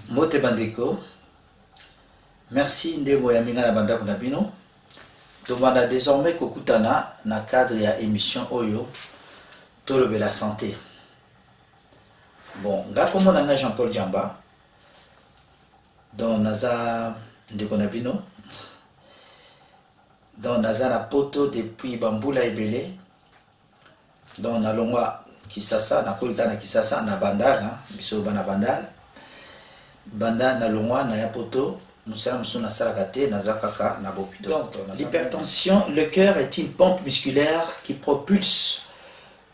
Mote bandeko, merci ndemo ya minga na bandako na bino. Tobanda désormais kokutana na cadre ya émission Oyo Tolobe la santé. Bon, nga komo na Jean-Paul Djamba. Don naza ndeko na bino. Don naza na poto depuis Bambula Ebele. Don na longwa Kisasa, na kolika na Kisasa na Bandal, biso bana Bandal. Banda na longwa na yapoto musala musuna sarakate na zakaka na bopito. Donc l'hypertension, le cœur est une pompe musculaire qui propulse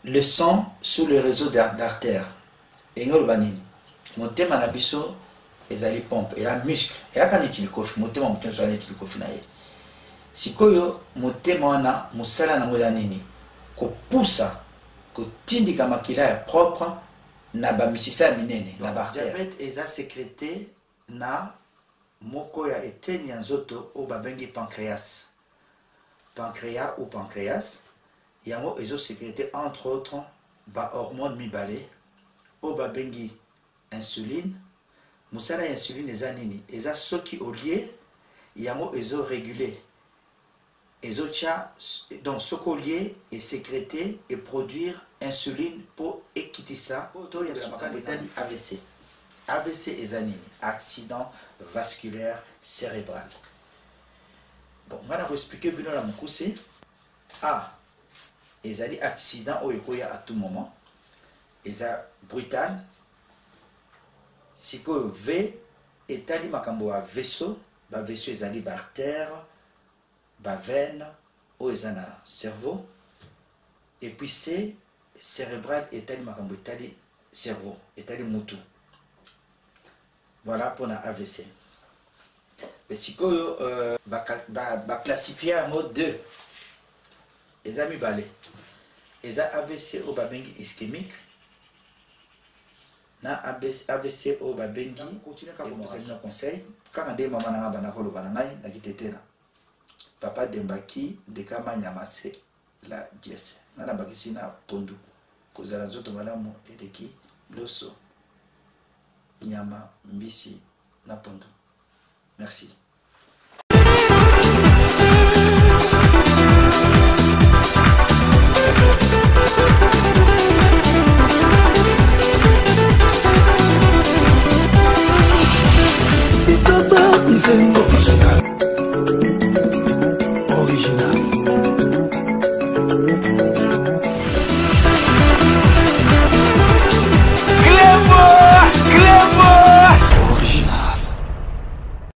le sang sous le réseau d'artères. Engol banini motema na biso ezali pompe ya muscle ya kaniti likofi motema mutyo so aniti likofi na ye sikoyo motema wana musala na ngoya nini kopusa kotindika makila ya propre na bamisisa minene na bartère. Diabète eza sécrété na moko ya eteni ya nzoto o babengi pancréas ou pancréas yango ezo sécrété entre autres ba hormone mibale o babengi insuline. Musala ya insuline eza nini eza soki olie yango ezo réguler ezo cha donc soko olie et sécréter et produire insuline pour ekitisa to ya makambo etali AVC. AVC eza nini accident vasculaire cérébral. Bon ngana ko expliquer bino la mukuse ezali accident oyo koya à tout moment eza brutal. Siko V etali makambo ya vaisseau, ba vaisseau ezali ba artère, ba veine o ezana cerveau, et puis C cérébral etali makambo etali cerveau, etali mutu. Voilà pour la AVC. Mais siko ba classifier en mode 2. Ezami balé. Eza AVC o babengi ischémique. Na AVC o babengi continue ka komosali na conseil kaka nde mama na bana ko lobana ngai na kitetela papa dembaki ndeka manyamase la dièse na bakisi na pondu kozala nzoto malamu eleki loso nyama mbisi na pondu. Merci. Original.